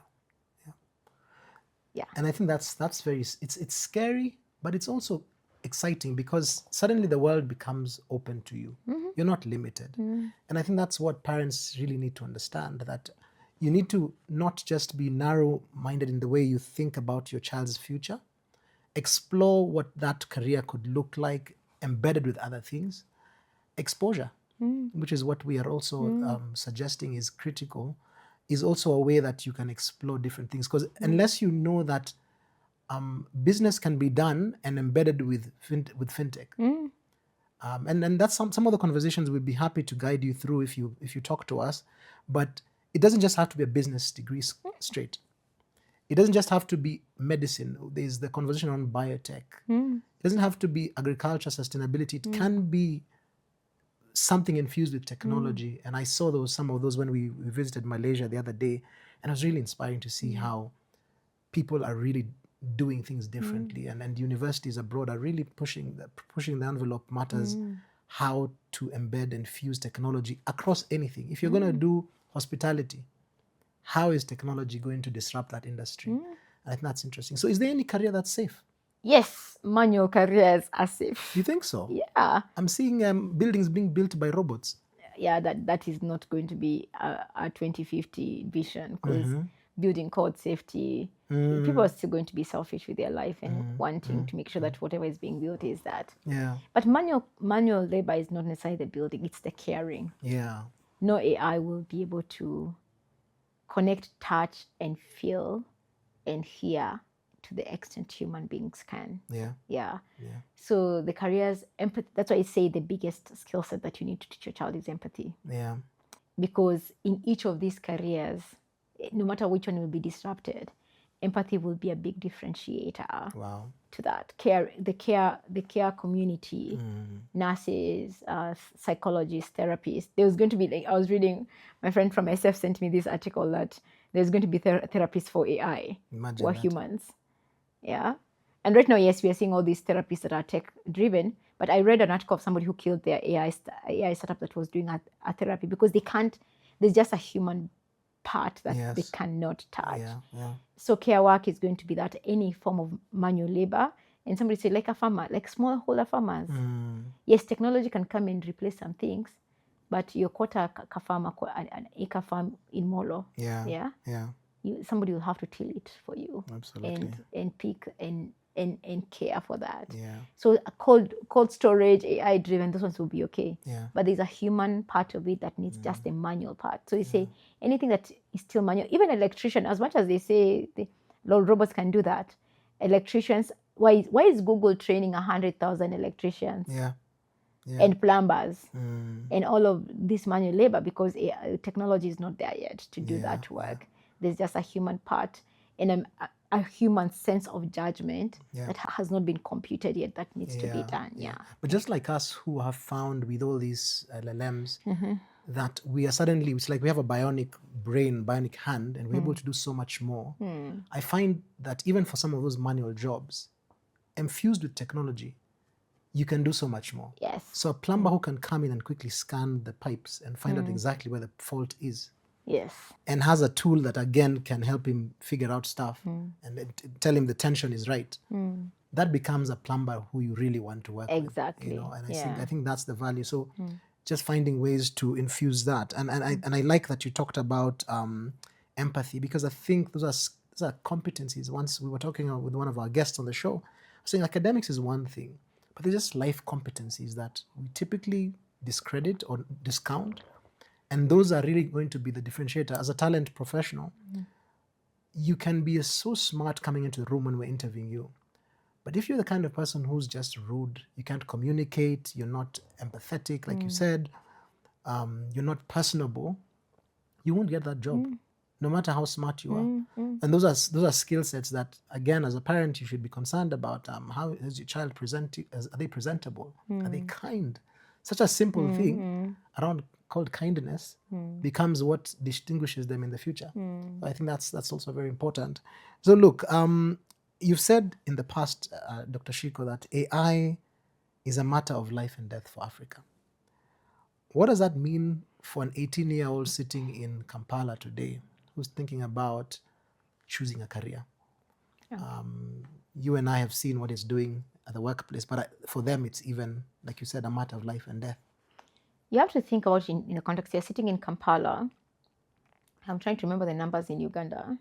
Yeah. And I think that's very, it's scary, but it's also exciting because suddenly the world becomes open to you. You're not limited. And I think that's what parents really need to understand, that you need to not just be narrow-minded in the way you think about your child's future. Explore what that career could look like embedded with other things. Exposure, which is what we are also suggesting is critical, is also a way that you can explore different things. Because unless you know that business can be done and embedded with fintech, and that's some of the conversations we'd be happy to guide you through if you talk to us. But it doesn't just have to be a business degree straight. It doesn't just have to be medicine. There's the conversation on biotech. It doesn't have to be agriculture, sustainability. It can be something infused with technology. And I saw some of those when we visited Malaysia the other day, and it was really inspiring to see how people are really doing things differently, and universities abroad are really pushing the envelope matters, how to embed and fuse technology across anything. If you're going to do hospitality, how is technology going to disrupt that industry? And I think that's interesting. So is there any career that's safe? Yes, manual careers are safe. You think so? Yeah. I'm seeing buildings being built by robots. Yeah, that is not going to be a 2050 vision, because building code safety, people are still going to be selfish with their life and wanting to make sure that whatever is being built is that. Yeah. But manual labor is not necessarily the building, it's the caring. Yeah. No AI will be able to connect, touch, and feel and hear to the extent human beings can. Yeah. Yeah. Yeah. So the careers, empathy, that's why I say the biggest skill set that you need to teach your child is empathy. Yeah. Because in each of these careers, no matter which one will be disrupted, empathy will be a big differentiator. Wow. To that the care community, nurses, psychologists, therapists. There was going to be, like, I was reading, my friend from SF sent me this article that there's going to be therapists for AI. Imagine who are that. humans. Yeah. And right now, yes, we are seeing all these therapists that are tech driven, but I read an article of somebody who killed their AI startup that was doing a therapy because there's just a human part that they cannot touch. Yeah. Yeah. So care work is going to be that any form of manual labor. And somebody said, like a farmer, like smallholder farmers. Yes, technology can come and replace some things, but your quota farmer, an acre farm in Molo, Yeah. Yeah. Somebody will have to till it for you. Absolutely. And pick and care for that. Yeah. So a cold storage, AI driven, those ones will be okay. Yeah. But there's a human part of it that needs just a manual part. So you say anything that is still manual, even electrician, as much as they say robots can do that, electricians, why is Google training 100,000 electricians? Yeah. Yeah. And plumbers and all of this manual labor, because technology is not there yet to do that work. There's just a human part and a human sense of judgment that has not been computed yet that needs to be done. Yeah. But just like us who have found with all these LLMs that we are suddenly, it's like we have a bionic brain, bionic hand, and we're able to do so much more. I find that even for some of those manual jobs, infused with technology, you can do so much more. Yes. So a plumber who can come in and quickly scan the pipes and find out exactly where the fault is. Yes. And has a tool that again can help him figure out stuff and tell him the tension is right. That becomes a plumber who you really want to work with. Exactly. And I think that's the value. So just finding ways to infuse that. And I like that you talked about empathy, because I think those are competencies. Once we were talking with one of our guests on the show, saying academics is one thing, but they're just life competencies that we typically discredit or discount. And those are really going to be the differentiator. As a talent professional, you can be so smart coming into the room when we're interviewing you. But if you're the kind of person who's just rude, you can't communicate, you're not empathetic, like you said, you're not personable, you won't get that job, no matter how smart you are. And those are skill sets that, again, as a parent, you should be concerned about. How is your child presenting? Are they presentable? Are they kind? Such a simple thing called kindness becomes what distinguishes them in the future. So I think that's also very important. So look, you've said in the past, Dr. Shikoh, that AI is a matter of life and death for Africa. what does that mean for an 18-year-old sitting in Kampala today who's thinking about choosing a career? You and I have seen what it's doing at the workplace, but for them, it's even, like you said, a matter of life and death. You have to think about in the context. You're sitting in Kampala. I'm trying to remember the numbers in Uganda.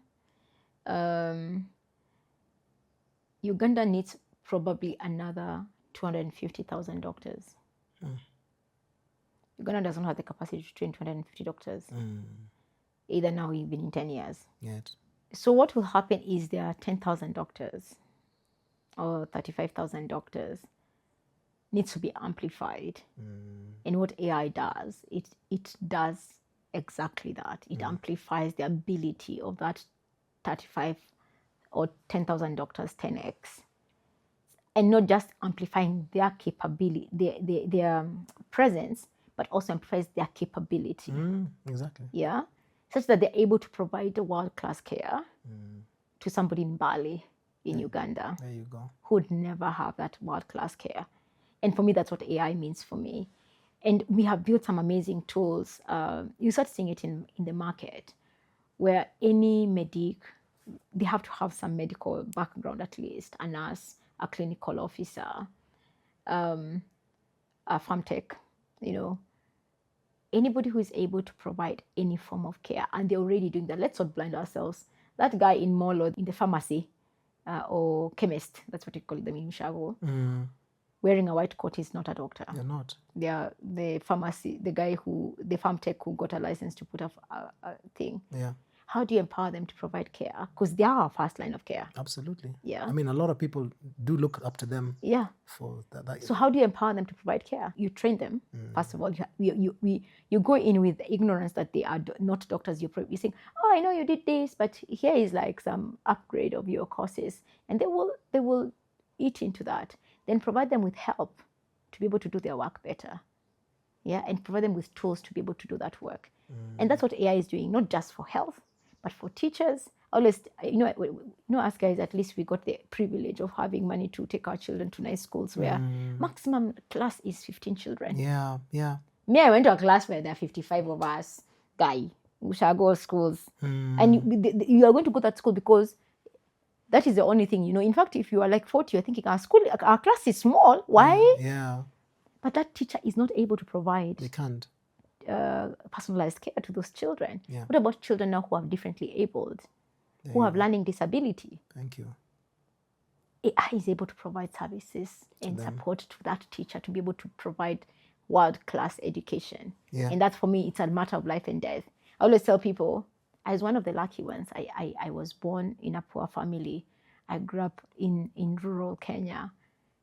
Uganda needs probably another 250,000 doctors. Uganda doesn't have the capacity to train 250 doctors, either now or even in 10 years. Yet. So what will happen is there are 10,000 doctors or 35,000 doctors needs to be amplified. And what AI does, it does exactly that. It amplifies the ability of that 35 or 10,000 doctors 10x. And not just amplifying their capability, their presence, but also amplifies their capability. Exactly. Yeah, such that they're able to provide world-class care to somebody in Bali, in Uganda, There you go. who would never have that world-class care. And for me, that's what AI means for me. And we have built some amazing tools. You start seeing it in the market, where any medic, they have to have some medical background at least, a nurse, a clinical officer, a farm tech, anybody who is able to provide any form of care, and they're already doing that. Let's not blind ourselves. That guy in Molo, in the pharmacy, or chemist, that's what you call them in Shago, wearing a white coat is not a doctor. You're not. They are the pharmacy, the farm tech who got a license to put up a thing. Yeah. How do you empower them to provide care? Because they are our first line of care. Absolutely. Yeah. I mean, a lot of people do look up to them. Yeah. For that. So how do you empower them to provide care? You train them. First of all, you go in with ignorance that they are not doctors. You're saying, oh, I know you did this, but here is like some upgrade of your courses, and they will eat into that. Then provide them with help to be able to do their work better. Yeah, and provide them with tools to be able to do that work. And that's what AI is doing, not just for health, but for teachers. Always, us guys, at least we got the privilege of having money to take our children to nice schools where maximum class is 15 children. Yeah, yeah. Me, I went to a class where there are 55 of us, guy. We shall go schools. And you are going to go to that school because that is the only thing, In fact, if you are like 40, you're thinking, our class is small. Why? Yeah. But that teacher is not able to provide. They can't. Personalized care to those children. Yeah. What about children now who are differently abled, who have learning disability? Thank you. AI is able to provide services and support to that teacher to be able to provide world-class education. Yeah. And that's, for me, it's a matter of life and death. I always tell people, I was one of the lucky ones. I was born in a poor family. I grew up in rural Kenya,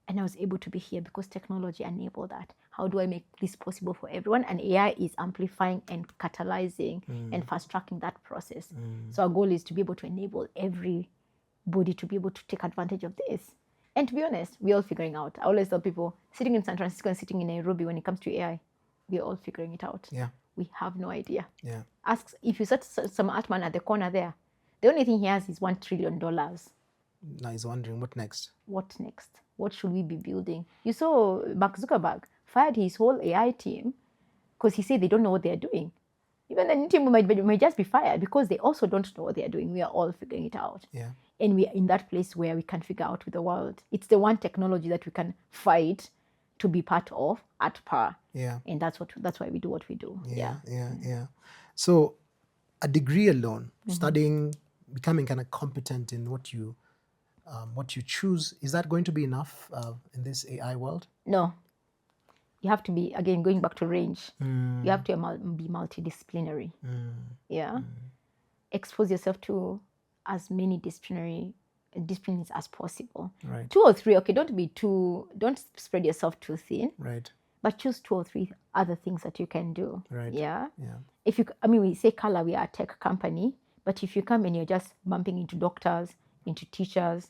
and I was able to be here because technology enabled that. How do I make this possible for everyone? And AI is amplifying and catalyzing and fast-tracking that process. So our goal is to be able to enable everybody to be able to take advantage of this. And to be honest, we're all figuring out. I always tell people, sitting in San Francisco and sitting in Nairobi, when it comes to AI, we're all figuring it out. Yeah. We have no idea. Yeah. Ask, if you set some art man at the corner there, the only thing he has is $1 trillion. Now he's wondering, what next? What next? What should we be building? You saw Mark Zuckerberg fired his whole AI team because he said they don't know what they're doing. Even the new team might just be fired because they also don't know what they're doing. We are all figuring it out. Yeah. And we are in that place where we can figure out with the world. It's the one technology that we can fight to be part of at par. Yeah. And that's why we do what we do. Yeah. So a degree alone, studying, becoming kind of competent in what you choose, is that going to be enough in this AI world? No. You have to be, again, going back to range, you have to be multidisciplinary. Yeah. Expose yourself to as many disciplines as possible. Right. 2 or 3, okay, don't spread yourself too thin. Right. But choose 2 or 3 other things that you can do. Right. Yeah. Yeah. We say Qhala, we are a tech company, but if you come and you're just bumping into doctors, into teachers,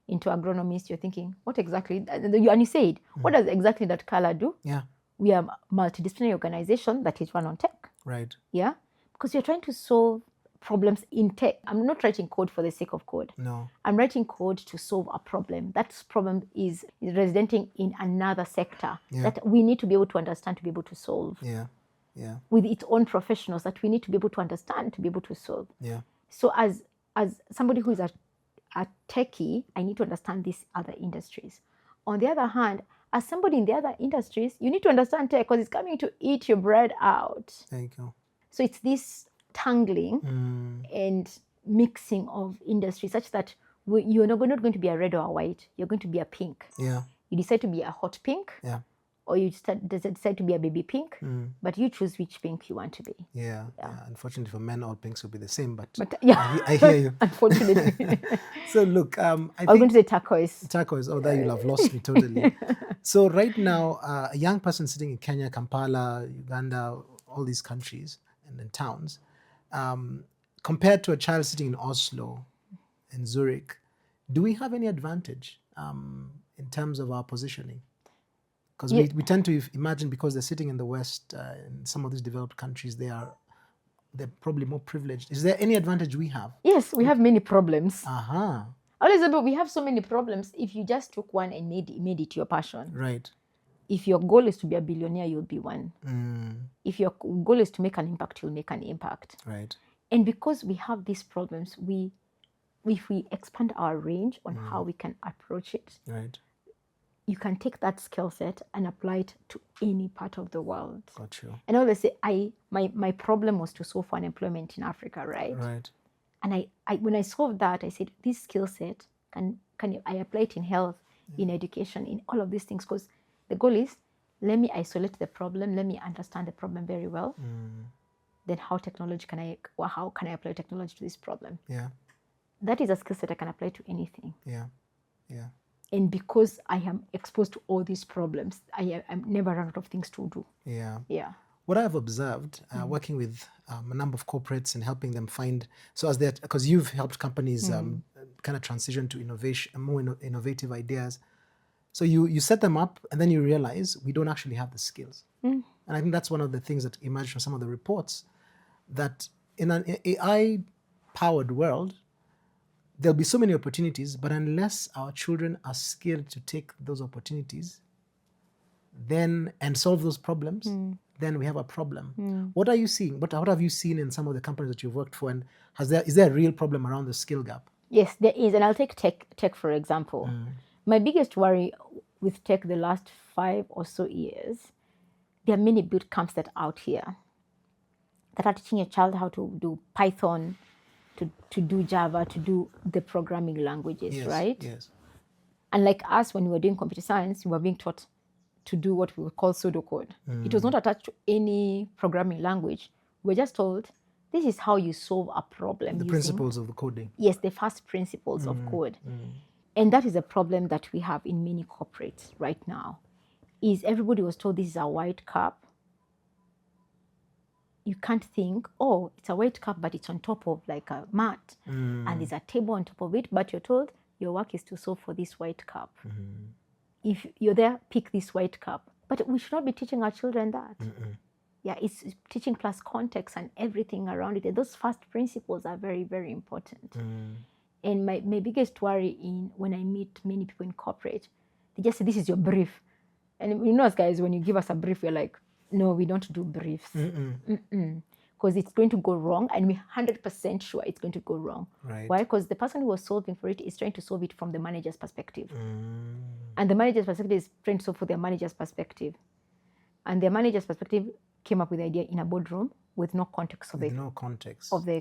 into agronomists, you're thinking, what exactly? And you said, what does exactly that Qhala do? Yeah. We are a multidisciplinary organization that is run on tech. Right. Yeah. Because you're trying to solve problems in tech. I'm not writing code for the sake of code. No. I'm writing code to solve a problem. That problem is residing in another sector that we need to be able to understand to be able to solve. Yeah. Yeah. with its own professionals that we need to be able to understand, to be able to solve. Yeah. So as somebody who is a techie, I need to understand these other industries. On the other hand, as somebody in the other industries, you need to understand tech because it's coming to eat your bread out. There you go. So it's this tangling and mixing of industries such that you're not going to be a red or a white. You're going to be a pink. Yeah. You decide to be a hot pink. Yeah. Or you decide to be a baby pink, but you choose which pink you want to be. Yeah. Unfortunately for men, all pinks will be the same, but yeah, I hear you. Unfortunately. So look, I was think going to say turquoise. turquoise. Oh, there you'll have lost me totally. So right now, a young person sitting in Kenya, Kampala, Uganda, all these countries and in towns, compared to a child sitting in Oslo, in Zurich, do we have any advantage in terms of our positioning? Because we tend to imagine because they're sitting in the West, in some of these developed countries, they're probably more privileged. Is there any advantage we have? Yes, we have many problems. Uh-huh. We have so many problems. If you just took one and made it your passion. Right. If your goal is to be a billionaire, you'll be one. If your goal is to make an impact, you'll make an impact. Right. And because we have these problems, if we expand our range on how we can approach it, right, you can take that skill set and apply it to any part of the world. Got you. And I always say, my problem was to solve for unemployment in Africa, right? Right. And I when I solved that, I said, this skill set, can I apply it in health, in education, in all of these things? Because the goal is, let me isolate the problem, let me understand the problem very well. Then how can I apply technology to this problem? Yeah. That is a skill set I can apply to anything. Yeah. Yeah. And because I am exposed to all these problems, I'm never run out of things to do. Yeah. Yeah. What I've observed working with a number of corporates and helping them find, because you've helped companies kind of transition to innovation, more innovative ideas. So you set them up and then you realize we don't actually have the skills. And I think that's one of the things that emerged from some of the reports, that in an AI-powered world, there'll be so many opportunities, but unless our children are skilled to take those opportunities and solve those problems, then we have a problem. What are you seeing? What have you seen in some of the companies that you've worked for? And is there a real problem around the skill gap? Yes, there is. And I'll take tech for example. My biggest worry with tech the last 5 or so years, there are many boot camps that are out here that are teaching a child how to do Python, to do Java, to do the programming languages, Yes, right? yes. And like us, when we were doing computer science, we were being taught to do what we would call pseudocode. It was not attached to any programming language. We were just told, this is how you solve a problem. The principles of the coding. Yes, the first principles of code. And that is a problem that we have in many corporates right now, is everybody was told this is a white cup. You can't think, oh, it's a white cup, but it's on top of like a mat, and there's a table on top of it, but you're told your work is to solve for this white cup. If you're there, pick this white cup. But we should not be teaching our children that. Yeah, it's teaching plus context and everything around it. And those first principles are very, very important. And my biggest worry when I meet many people in corporate, they just say, this is your brief. And you know, as guys, when you give us a brief, we're like, no, we don't do briefs. Because it's going to go wrong, and we're 100% sure it's going to go wrong. Right. Why? Because the person who was solving for it is trying to solve it from the manager's perspective. And the manager's perspective is trying to solve for their manager's perspective. And their manager's perspective came up with the idea in a boardroom with no context of the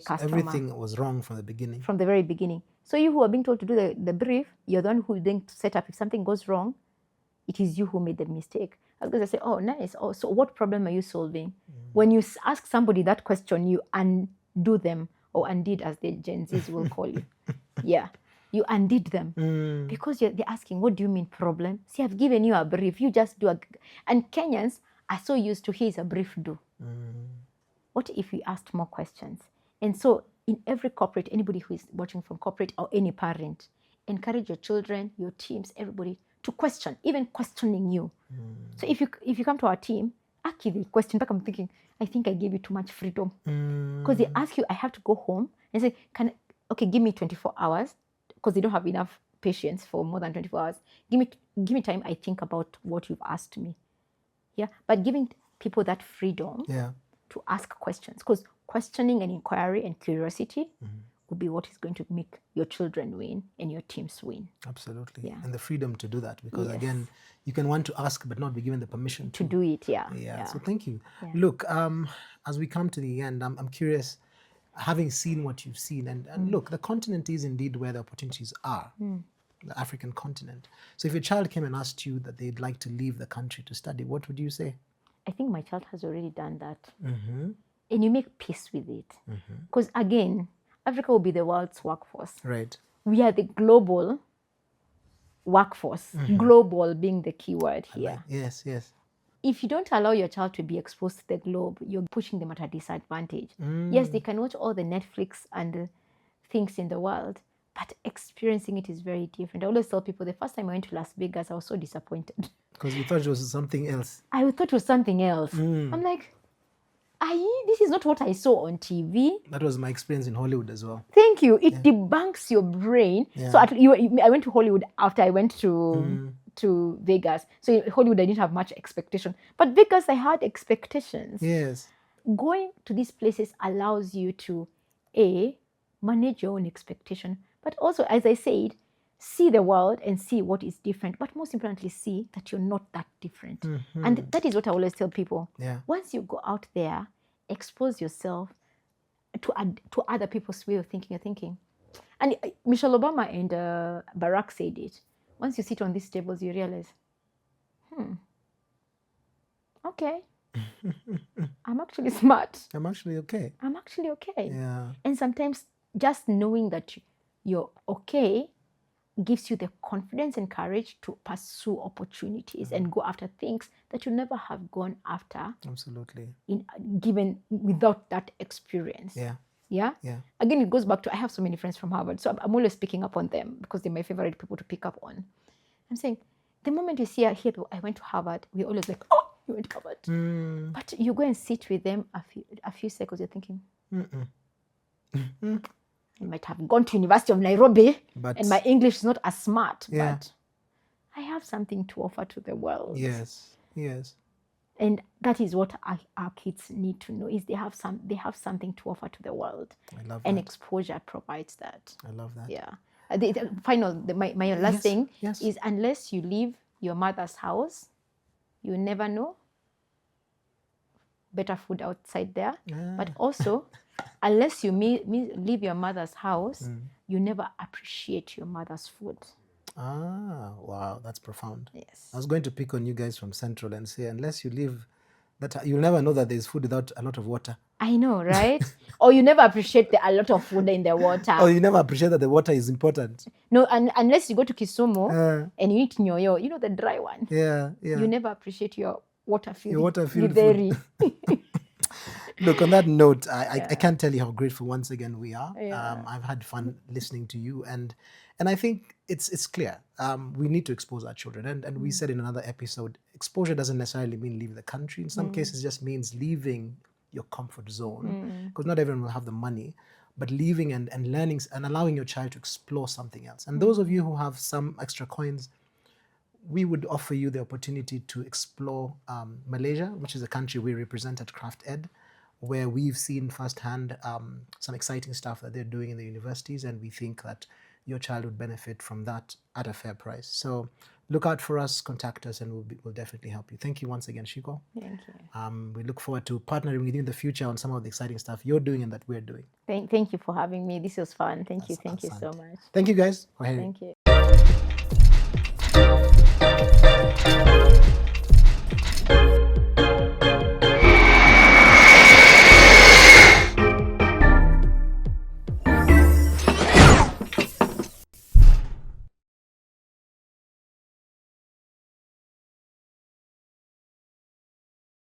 customer. Everything was wrong from the beginning. From the very beginning. So you who are being told to do the brief, you're the one who is going to set up. If something goes wrong, it is you who made the mistake. Because I say, oh, nice. Oh, so what problem are you solving? When you ask somebody that question, you undo them, or undid as the Gen Zs will call you. Yeah, you undid them. Because they're asking, what do you mean problem? See, I've given you a brief. You just do and Kenyans are so used to, here's a brief, do. What if we asked more questions? And so in every corporate, anybody who is watching from corporate or any parent, encourage your children, your teams, everybody to question, even questioning you. So if you come to our team, actually question back, I'm thinking, I think I gave you too much freedom. Because they ask you, I have to go home and say, give me 24 hours, because they don't have enough patience for more than 24 hours. Give me time, I think about what you've asked me. Yeah, but giving people that freedom Yeah. to ask questions, because questioning and inquiry and curiosity will be what is going to make your children win and your teams win. Absolutely. Yeah. And the freedom to do that, because Yes. again, you can want to ask but not be given the permission To do it, yeah. Yeah. So thank you. Yeah. Look, as we come to the end, I'm curious, having seen what you've seen, and look, the continent is indeed where the opportunities are, the African continent. So if your child came and asked you that they'd like to leave the country to study, what would you say? I think my child has already done that. Mm-hmm. And you make peace with it. Because again, Africa will be the world's workforce. Right. We are the global workforce, global being the key word here. Yes, yes. If you don't allow your child to be exposed to the globe, you're pushing them at a disadvantage. Yes, they can watch all the Netflix and the things in the world, but experiencing it is very different. I always tell people, the first time I went to Las Vegas, I was so disappointed. Because you thought it was something else. I thought it was something else. I'm like, this is not what I saw on TV. That was my experience in Hollywood as well. Thank you. It debunks your brain. Yeah. So I went to Hollywood after I went to Vegas. So in Hollywood, I didn't have much expectation. But Vegas, I had expectations. Yes. Going to these places allows you to, A, manage your own expectation, but also, as I said, see the world and see what is different, but most importantly, see that you're not that different. And that is what I always tell people. Yeah. Once you go out there, expose yourself to other people's way of thinking. And Michelle Obama and Barack said it. Once you sit on these tables, you realize, okay, I'm actually smart. I'm actually okay. I'm actually okay. Yeah. And sometimes just knowing that you're okay gives you the confidence and courage to pursue opportunities and go after things that you never have gone after. Absolutely. Given without that experience. Yeah. Yeah? Yeah. Again, it goes back to, I have so many friends from Harvard, so I'm always picking up on them because they're my favorite people to pick up on. I'm saying, the moment you hear people, I went to Harvard, we're always like, oh, you went to Harvard. But you go and sit with them a few seconds, you're thinking, I might have gone to University of Nairobi, and my English is not as smart, but I have something to offer to the world. Yes, yes. And that is what our kids need to know, is they have something to offer to the world. I love and that. Exposure provides that. I love that. Yeah. My last thing is, unless you leave your mother's house, you never know better food outside there. But also, unless you leave your mother's house, you never appreciate your mother's food. Ah, wow, that's profound. Yes. I was going to pick on you guys from Central and say, unless you live, that you'll never know that there's food without a lot of water. I know, right? Or you never appreciate a lot of food in the water. Or you never appreciate that the water is important. No, unless you go to Kisumu and you eat nyoyo, the dry one. Yeah, yeah. You never appreciate your water-filled food. Look, on that note, I can't tell you how grateful once again we are. Yeah. I've had fun listening to you, and I think it's clear. We need to expose our children, and we said in another episode, exposure doesn't necessarily mean leaving the country. In some cases, it just means leaving your comfort zone, because not everyone will have the money, but leaving and learning and allowing your child to explore something else. And those of you who have some extra coins, we would offer you the opportunity to explore Malaysia, which is a country we represent at Craft Ed, where we've seen firsthand some exciting stuff that they're doing in the universities, and we think that your child would benefit from that at a fair price. So look out for us, contact us, and we'll definitely help you. Thank you once again, Shikoh. Thank you. We look forward to partnering with you in the future on some of the exciting stuff you're doing and that we're doing. Thank you for having me. This was fun. Thank you so much. Thank you guys for hearing. Thank you.